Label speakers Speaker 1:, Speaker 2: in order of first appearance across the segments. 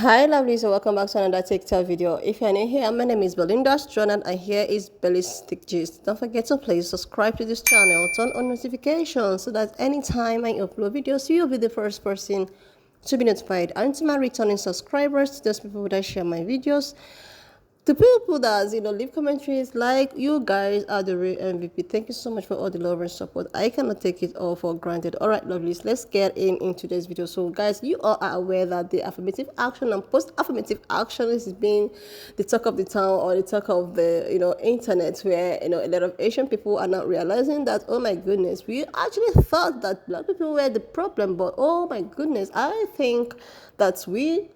Speaker 1: Hi lovelies, and welcome back to another TikTok video. If you're new here, my name is Belinda Strong and here is Belly's Tick Gist. Don't forget to please subscribe to this channel, turn on notifications so that anytime I upload videos, you'll be the first person to be notified. And to my returning subscribers, to those people that share my videos, the people that leave commentaries, like, you guys are the real MVP. Thank you so much for all the love and support. I cannot take it all for granted. All right, lovelies, let's get into this video. So guys, you all are aware that the affirmative action and post-affirmative action is being the talk of the town, or the talk of the internet, where a lot of Asian people are not realizing that, oh my goodness, we actually thought that black people were the problem, but oh my goodness, I think that we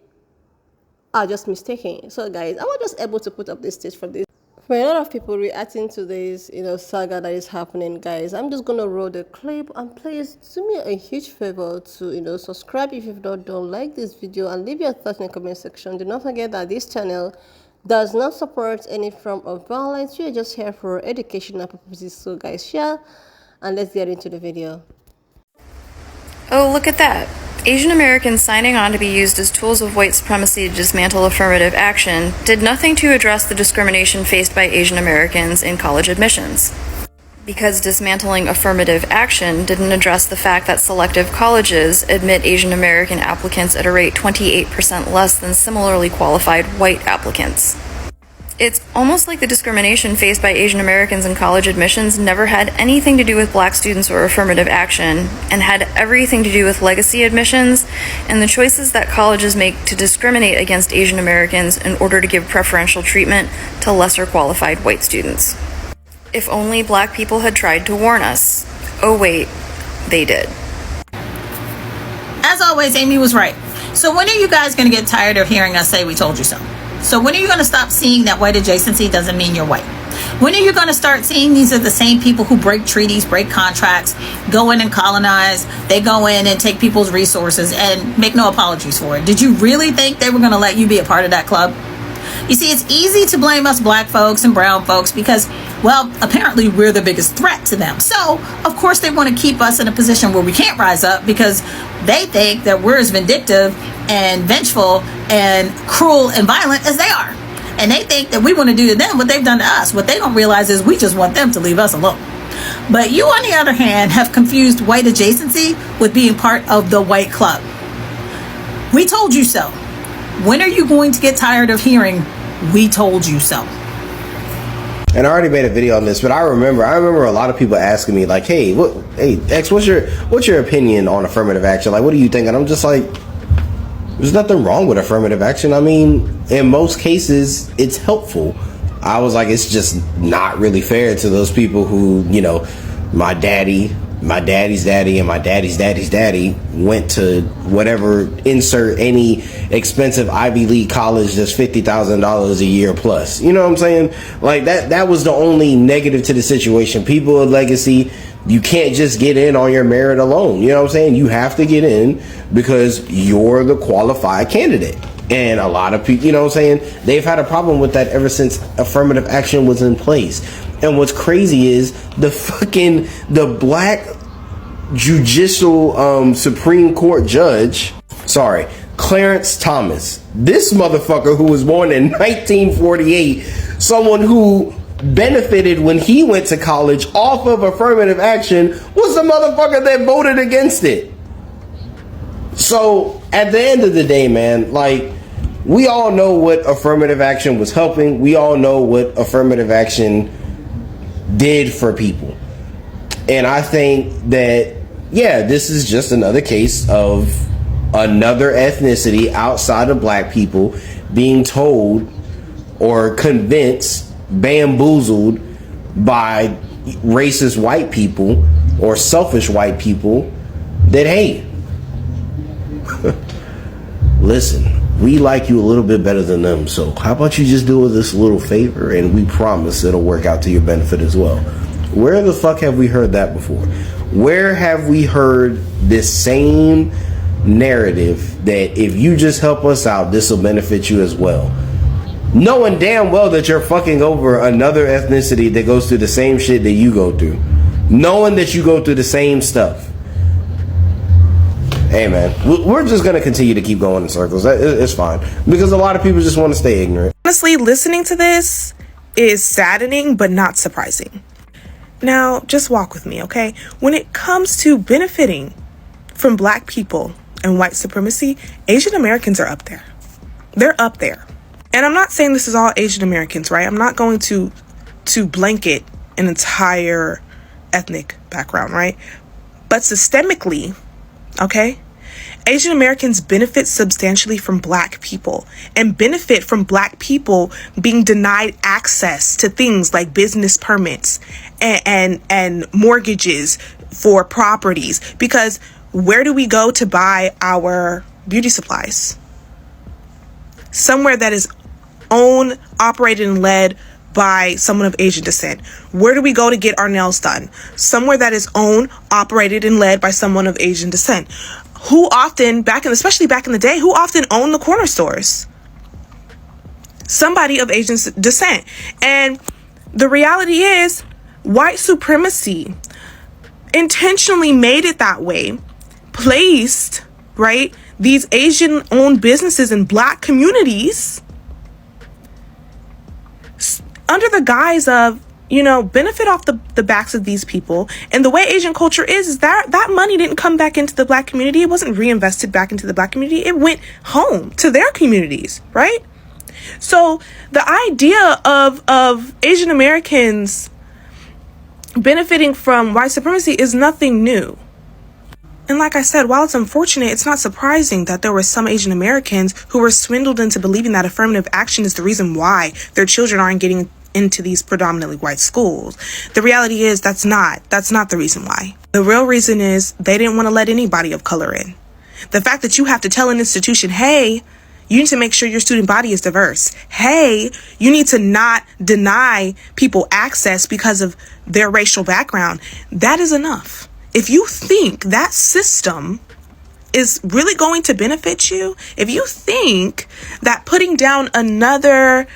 Speaker 1: are just mistaken. So guys, I was just able to put up this stage for this. For a lot of people reacting to this saga that is happening, guys, I'm just gonna roll the clip, and please do me a huge favor to subscribe if you've not done, like this video, and leave your thoughts in the comment section. Do not forget that this channel does not support any form of violence. We are just here for educational purposes. So guys, share and let's get into the video.
Speaker 2: Oh, look at that. Asian Americans signing on to be used as tools of white supremacy to dismantle affirmative action did nothing to address the discrimination faced by Asian Americans in college admissions. Because dismantling affirmative action didn't address the fact that selective colleges admit Asian American applicants at a rate 28% less than similarly qualified white applicants. It's almost like the discrimination faced by Asian Americans in college admissions never had anything to do with black students or affirmative action, and had everything to do with legacy admissions and the choices that colleges make to discriminate against Asian Americans in order to give preferential treatment to lesser qualified white students. If only black people had tried to warn us. Oh wait, they did.
Speaker 3: As always, Amy was right. So when are you guys going to get tired of hearing us say we told you so? So when are you going to stop seeing that white adjacency doesn't mean you're white? When are you going to start seeing these are the same people who break treaties, break contracts, go in and colonize, they go in and take people's resources and make no apologies for it? Did you really think they were going to let you be a part of that club? You see, it's easy to blame us black folks and brown folks because, well, apparently we're the biggest threat to them. So, of course, they want to keep us in a position where we can't rise up because they think that we're as vindictive and vengeful and cruel and violent as they are. And they think that we want to do to them what they've done to us. What they don't realize is we just want them to leave us alone. But you, on the other hand, have confused white adjacency with being part of the white club. We told you so. When are you going to get tired of hearing, we told you so?
Speaker 4: And I already made a video on this, but I remember a lot of people asking me like, hey, X, what's your opinion on affirmative action? Like, what do you think? And I'm just like, there's nothing wrong with affirmative action. I mean, in most cases, it's helpful. I was like, it's just not really fair to those people who, my daddy's daddy, and my daddy's daddy's daddy went to whatever, insert any expensive Ivy League college that's $50,000 a year plus. You know what I'm saying? Like that was the only negative to the situation. People of legacy, you can't just get in on your merit alone. You know what I'm saying? You have to get in because you're the qualified candidate. And a lot of people, you know what I'm saying, they've had a problem with that ever since affirmative action was in place. And what's crazy is the black judicial Supreme Court judge, Clarence Thomas, this motherfucker who was born in 1948, someone who benefited when he went to college off of affirmative action, was the motherfucker that voted against it. So at the end of the day, man, like, we all know what affirmative action was helping. We all know what affirmative action did for people. And I think that, yeah, this is just another case of another ethnicity outside of black people being told or convinced, bamboozled by racist white people or selfish white people that, hey, listen, we like you a little bit better than them, so how about you just do us this little favor and we promise it'll work out to your benefit as well. Where the fuck have we heard that before? Where have we heard this same narrative that if you just help us out, this will benefit you as well? Knowing damn well that you're fucking over another ethnicity that goes through the same shit that you go through. Knowing that you go through the same stuff. Hey man, we're just gonna continue to keep going in circles. It's fine because a lot of people just want to stay ignorant.
Speaker 5: Honestly, listening to this is saddening but not surprising. Now, just walk with me, okay? When it comes to benefiting from black people and white supremacy, Asian Americans are up there. They're up there. And I'm not saying this is all Asian Americans, right? I'm not going to blanket an entire ethnic background, right? But systemically, okay, Asian Americans benefit substantially from black people and benefit from black people being denied access to things like business permits and mortgages for properties. Because where do we go to buy our beauty supplies? Somewhere that is owned, operated, and led by someone of Asian descent. Where do we go to get our nails done? Somewhere that is owned, operated, and led by someone of Asian descent. Who often, especially back in the day, who often owned the corner stores? Somebody of Asian descent. And the reality is, white supremacy intentionally made it that way, placed, right, these Asian-owned businesses in black communities under the guise of, benefit off the backs of these people. And the way Asian culture is that money didn't come back into the black community. It wasn't reinvested back into the black community. It went home to their communities, right? So the idea of Asian Americans benefiting from white supremacy is nothing new. And like I said, while it's unfortunate, it's not surprising that there were some Asian Americans who were swindled into believing that affirmative action is the reason why their children aren't getting into these predominantly white schools. The reality is that's not the reason why. The real reason is they didn't want to let anybody of color in. The fact that you have to tell an institution, hey, you need to make sure your student body is diverse. Hey, you need to not deny people access because of their racial background. That is enough. If you think that system is really going to benefit you, if you think that putting down another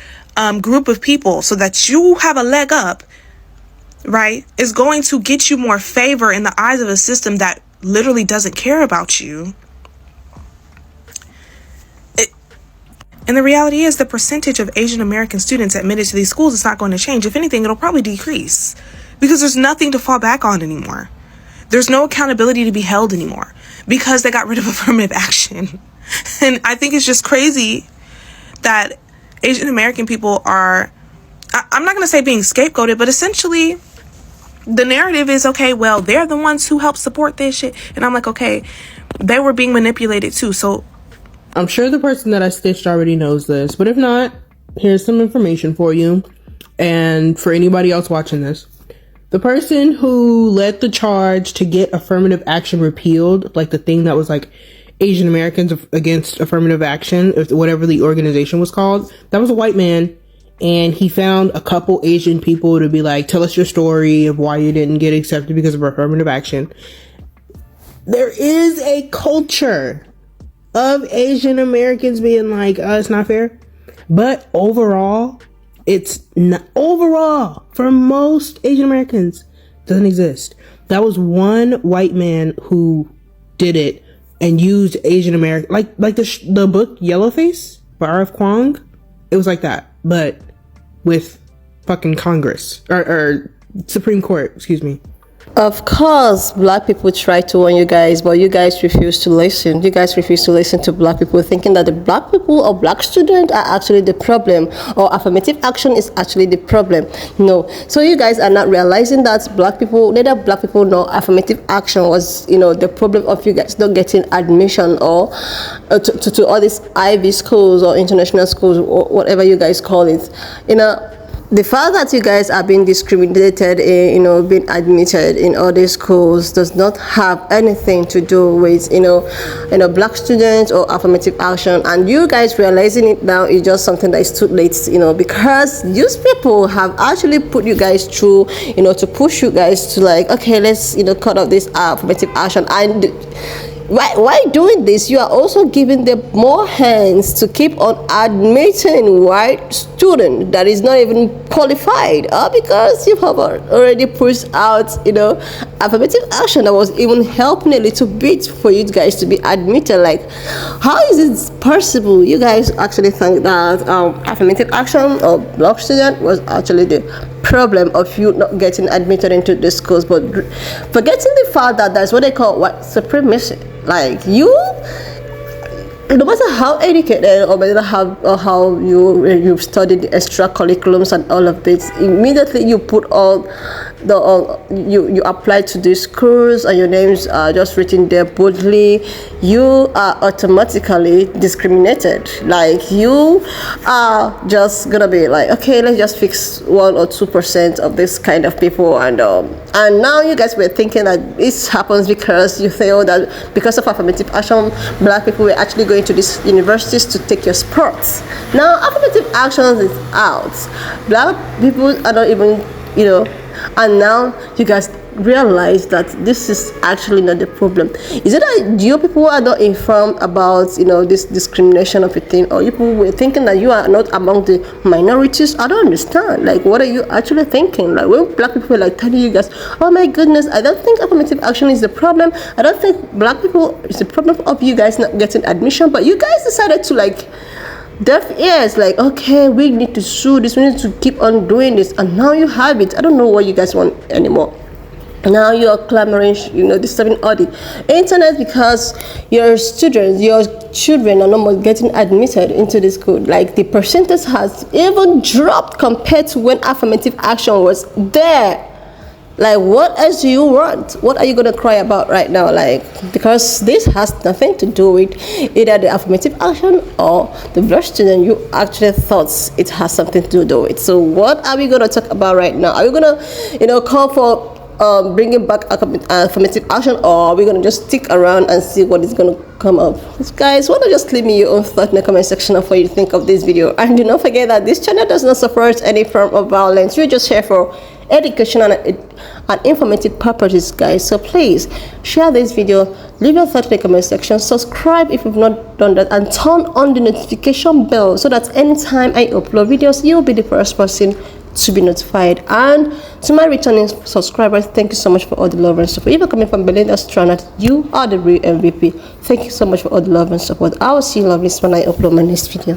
Speaker 5: group of people so that you have a leg up, right, is going to get you more favor in the eyes of a system that literally doesn't care about you. And the reality is the percentage of Asian American students admitted to these schools is not going to change. If anything, it'll probably decrease because there's nothing to fall back on anymore. There's no accountability to be held anymore because they got rid of affirmative action. And I think it's just crazy that Asian American people are, I'm not going to say being scapegoated, but essentially the narrative is, okay, well, they're the ones who helped support this shit. And I'm like, okay, they were being manipulated too. So
Speaker 6: I'm sure the person that I stitched already knows this, but if not, here's some information for you and for anybody else watching this. The person who led the charge to get affirmative action repealed, like the thing that was like Asian Americans against affirmative action, or whatever the organization was called, that was a white man. And he found a couple Asian people to be like, tell us your story of why you didn't get accepted because of affirmative action. There is a culture of Asian Americans being like, it's not fair. But overall, it's not, overall, for most Asian Americans, doesn't exist. That was one white man who did it and used Asian American, like the book Yellowface by R.F. Kuang. It was like that, but with fucking Congress or Supreme Court, excuse me.
Speaker 1: Of course, black people try to warn you guys, but you guys refuse to listen. You guys refuse to listen to black people, thinking that the black people or black students are actually the problem, or affirmative action is actually the problem. No. So you guys are not realizing that black people, neither black people nor affirmative action was, the problem of you guys not getting admission or to all these Ivy schools or international schools or whatever you guys call it. The fact that you guys are being discriminated, being admitted in all these schools does not have anything to do with, black students or affirmative action. And you guys realizing it now is just something that is too late, because these people have actually put you guys through, to push you guys to like, okay, let's, cut off this affirmative action. And why doing this, you are also giving them more hands to keep on admitting white student that is not even qualified, because you have already pushed out, affirmative action that was even helping a little bit for you guys to be admitted. Like, how is it possible you guys actually think that affirmative action or black student was actually the problem of you not getting admitted into the schools, but forgetting the fact that that's what they call white supremacy. Like, you, no matter how educated or matter how you've studied the extra curriculums and all of this, immediately you put all the you apply to these schools and your names are just written there boldly, you are automatically discriminated. Like, you are just gonna be like, okay, let's just fix 1 or 2% of this kind of people, and now you guys were thinking that this happens because you feel that because of affirmative action, black people were actually going to these universities to take your sports. Now affirmative action is out, black people are not even, and now you guys realize that this is actually not the problem. Is it that you people are not informed about this discrimination of a thing, or you people were thinking that you are not among the minorities? I don't understand. Like, what are you actually thinking? Like, when black people were like telling you guys, oh my goodness, I don't think affirmative action is the problem, I don't think black people is the problem of you guys not getting admission, but you guys decided to like deaf ears, like, okay, we need to sue this, we need to keep on doing this, and now you have it. I don't know what you guys want anymore. Now you're clamoring, disturbing all the internet because your students, your children are no more getting admitted into the school. Like, the percentage has even dropped compared to when affirmative action was there. Like, what else do you want? What are you going to cry about right now? Like, because this has nothing to do with either the affirmative action or the black student you actually thought it has something to do with. So what are we going to talk about right now? Are we going to, call for bringing back affirmative action, or are we going to just stick around and see what is going to come up? Guys, why don't just leave me your own thought in the comment section of what you think of this video. And do not forget that this channel does not support any form of violence. We just share for education and informative purposes, guys. So please share this video, leave your thought in the comment section, subscribe if you've not done that, and turn on the notification bell so that anytime I upload videos, you'll be the first person to be notified. And to my returning subscribers, thank you so much for all the love and support. If you're coming from Belinda's channel, you are the real MVP. Thank you so much for all the love and support. I will see you lovelies when I upload my next video.